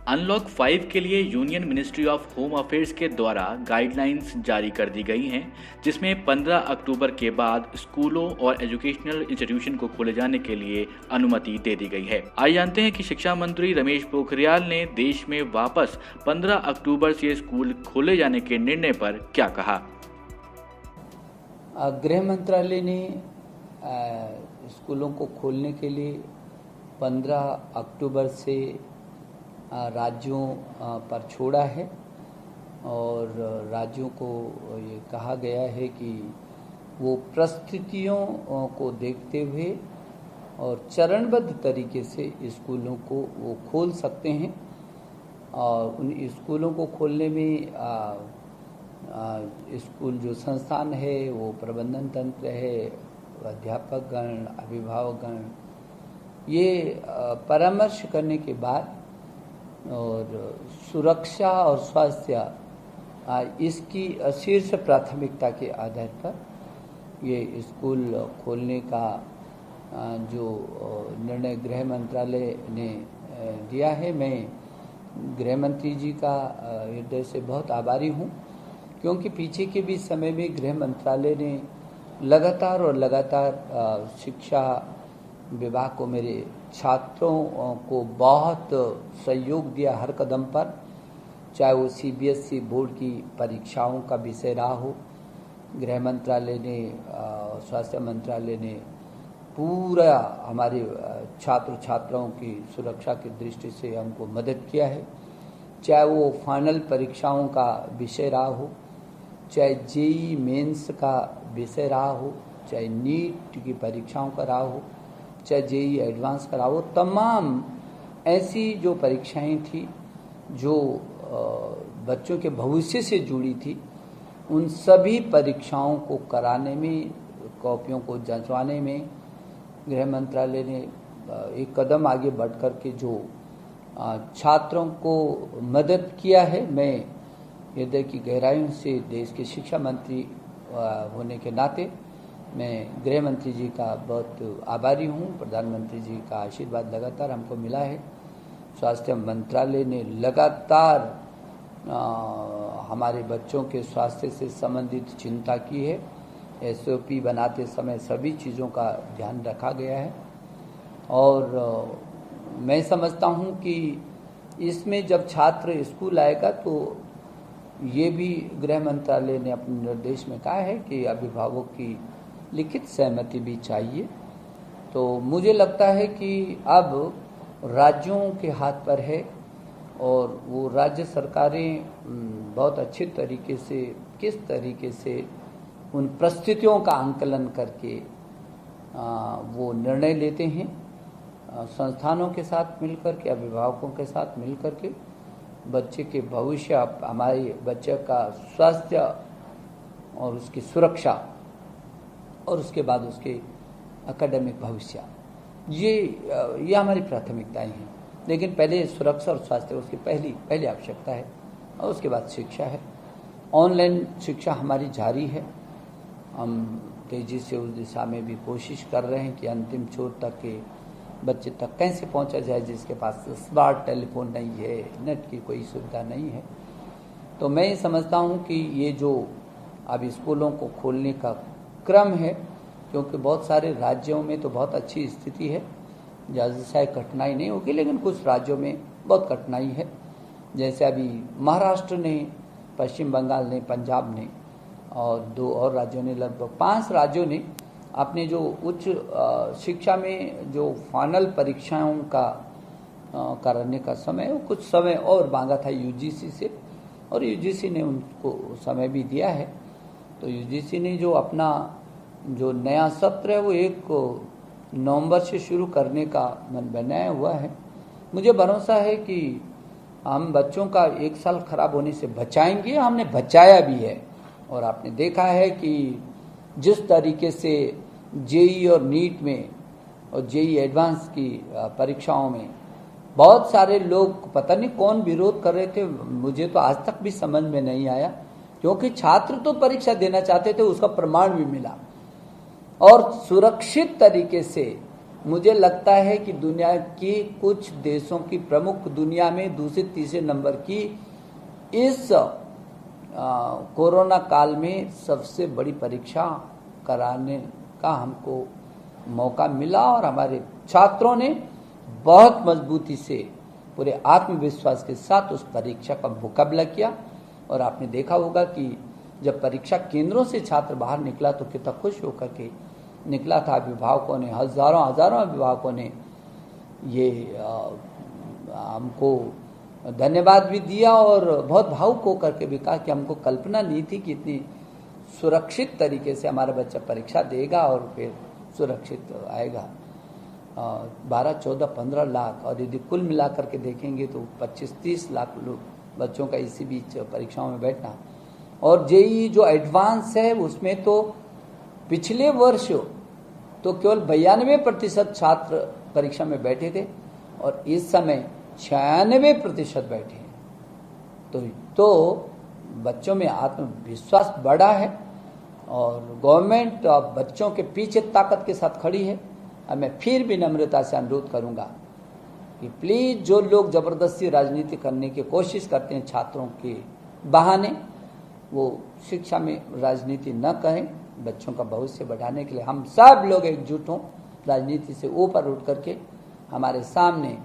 Unlock 5 के लिए union ministry of home affairs के द्वारा गाइडलाइंस जारी कर दी गई हैं, जिसमें 15 अक्टूबर के बाद स्कूलों और एजुकेशनल इंस्टीट्यूशन को खोले जाने के लिए अनुमति दे दी गई है। आइए जानते हैं कि शिक्षा मंत्री रमेश पोखरियाल ने देश में वापस 15 अक्टूबर से स्कूल खोले जाने के निर्णय पर क्या कहा। गृह मंत्रालय ने स्कूलों को खोलने के लिए 15 अक्टूबर से राज्यों पर छोड़ा है और राज्यों को ये कहा गया है कि वो परिस्थितियों को देखते हुए और चरणबद्ध तरीके से स्कूलों को वो खोल सकते हैं। और उन स्कूलों को खोलने में स्कूल जो संस्थान है, वो प्रबंधन तंत्र है, अध्यापकगण, अभिभावकगण, ये परामर्श करने के बाद और सुरक्षा और स्वास्थ्य इसकी शीर्ष प्राथमिकता के आधार पर ये स्कूल खोलने का जो निर्णय गृह मंत्रालय ने दिया है। मैं गृह मंत्री जी का हृदय से बहुत आभारी हूँ, क्योंकि पीछे के भी समय में गृह मंत्रालय ने लगातार शिक्षा विभाग को, मेरे छात्रों को बहुत सहयोग दिया हर कदम पर, चाहे वो सीबीएसई बोर्ड की परीक्षाओं का विषय रहा हो। गृह मंत्रालय ने, स्वास्थ्य मंत्रालय ने पूरा हमारे छात्र छात्राओं की सुरक्षा की दृष्टि से हमको मदद किया है, चाहे वो फाइनल परीक्षाओं का विषय रहा हो, चाहे जेईई मेंस का विषय रहा हो, चाहे नीट की परीक्षाओं का रहा हो, चाहे जेईई एडवांस का रहा हो। तमाम ऐसी जो परीक्षाएं थी जो बच्चों के भविष्य से जुड़ी थी, उन सभी परीक्षाओं को कराने में, कॉपियों को जांचवाने में गृह मंत्रालय ने एक कदम आगे बढ़ कर के जो छात्रों को मदद किया है। मैं हृदय की गहराइयों से देश के शिक्षा मंत्री होने के नाते मैं गृह मंत्री जी का बहुत आभारी हूँ। प्रधानमंत्री जी का आशीर्वाद लगातार हमको मिला है। स्वास्थ्य मंत्रालय ने लगातार हमारे बच्चों के स्वास्थ्य से संबंधित चिंता की है। एसओपी बनाते समय सभी चीज़ों का ध्यान रखा गया है और मैं समझता हूँ कि इसमें जब छात्र स्कूल आएगा तो ये भी गृह मंत्रालय ने अपने निर्देश में कहा है कि अभिभावक की लिखित सहमति भी चाहिए। तो मुझे लगता है कि अब राज्यों के हाथ पर है और वो राज्य सरकारें बहुत अच्छे तरीके से, किस तरीके से उन परिस्थितियों का आंकलन करके वो निर्णय लेते हैं, संस्थानों के साथ मिलकर के, अभिभावकों के साथ मिलकर के बच्चे के भविष्य, हमारे बच्चे का स्वास्थ्य और उसकी सुरक्षा और उसके बाद उसके एकेडमिक भविष्य, ये हमारी प्राथमिकताएं हैं। लेकिन पहले सुरक्षा और स्वास्थ्य उसकी पहली आवश्यकता है और उसके बाद शिक्षा है। ऑनलाइन शिक्षा हमारी जारी है। हम तेज़ी से उस दिशा में भी कोशिश कर रहे हैं कि अंतिम छोर तक के बच्चे तक कैसे पहुंचा जाए जिसके पास स्मार्ट टेलीफोन नहीं है, नेट की कोई सुविधा नहीं है। तो मैं समझता हूं कि ये जो अब स्कूलों को खोलने का क्रम है, क्योंकि बहुत सारे राज्यों में तो बहुत अच्छी स्थिति है, ज़्यादा शायद कठिनाई नहीं होगी, लेकिन कुछ राज्यों में बहुत कठिनाई है। जैसे अभी महाराष्ट्र ने, पश्चिम बंगाल ने, पंजाब ने और 2 और राज्यों ने, लगभग 5 राज्यों ने अपने जो उच्च शिक्षा में जो फाइनल परीक्षाओं का करने का समय, वो कुछ समय और मांगा था यूजीसी से और यूजीसी ने उनको समय भी दिया है। तो यूजीसी ने जो अपना जो नया सत्र है वो 1 नवंबर से शुरू करने का मन बनाया हुआ है। मुझे भरोसा है कि हम बच्चों का 1 साल खराब होने से बचाएंगे, हमने बचाया भी है। और आपने देखा है कि जिस तरीके से जेईई और नीट में और जेईई एडवांस की परीक्षाओं में बहुत सारे लोग, पता नहीं कौन विरोध कर रहे थे, मुझे तो आज तक भी समझ में नहीं आया, क्योंकि छात्र तो परीक्षा देना चाहते थे, उसका प्रमाण भी मिला और सुरक्षित तरीके से मुझे लगता है कि दुनिया की कुछ देशों की प्रमुख, दुनिया में दूसरे तीसरे नंबर की इस कोरोना काल में सबसे बड़ी परीक्षा कराने का हमको मौका मिला और हमारे छात्रों ने बहुत मजबूती से पूरे आत्मविश्वास के साथ उस परीक्षा का मुकाबला किया। और आपने देखा होगा कि जब परीक्षा केंद्रों से छात्र बाहर निकला तो कितना खुश होकर के निकला था। अभिभावकों ने, हजारों अभिभावकों ने ये हमको धन्यवाद भी दिया और बहुत भावुक होकर के भी कहा कि हमको कल्पना नहीं थी कि इतनी सुरक्षित तरीके से हमारा बच्चा परीक्षा देगा और फिर सुरक्षित आएगा। 12, 14, 15 लाख और यदि कुल मिलाकर के देखेंगे तो 25-30 लाख लोग बच्चों का इसी बीच परीक्षाओं में बैठना। और जेईई जो एडवांस है उसमें तो पिछले वर्ष तो केवल 92% छात्र परीक्षा में बैठे थे और इस समय 96% बैठे हैं। तो बच्चों में आत्मविश्वास बढ़ा है और गवर्नमेंट अब बच्चों के पीछे ताकत के साथ खड़ी है। और मैं फिर भी नम्रता से अनुरोध करूंगा कि प्लीज जो लोग जबरदस्ती राजनीति करने की कोशिश करते हैं छात्रों के बहाने, वो शिक्षा में राजनीति न करें। बच्चों का भविष्य बढ़ाने के लिए हम सब लोग एकजुट हों, राजनीति से ऊपर उठ करके हमारे सामने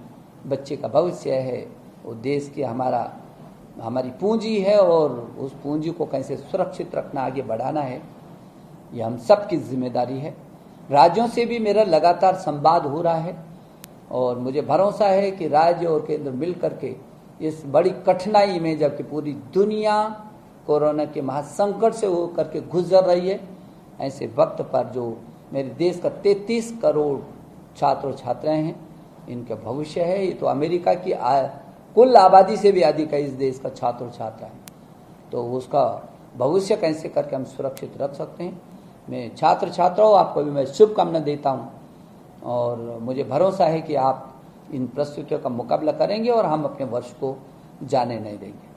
बच्चे का भविष्य है, वो देश की हमारी पूंजी है और उस पूंजी को कैसे सुरक्षित रखना, आगे बढ़ाना है, ये हम सब की जिम्मेदारी है। राज्यों से भी मेरा लगातार संवाद हो रहा है और मुझे भरोसा है कि राज्य और केंद्र मिल करके इस बड़ी कठिनाई में, जबकि पूरी दुनिया कोरोना के महासंकट से होकर के गुजर रही है, ऐसे वक्त पर जो मेरे देश का 33 करोड़ छात्र और छात्राएं हैं, इनका भविष्य है। ये तो अमेरिका की कुल आबादी से भी अधिक है इस देश का छात्र और छात्रा है। तो उसका भविष्य कैसे करके हम सुरक्षित रख सकते हैं, मैं छात्र छात्राओं आपको भी मैं शुभकामना देता हूं और मुझे भरोसा है कि आप इन परिस्थितियों का मुकाबला करेंगे और हम अपने वर्ष को जाने नहीं देंगे।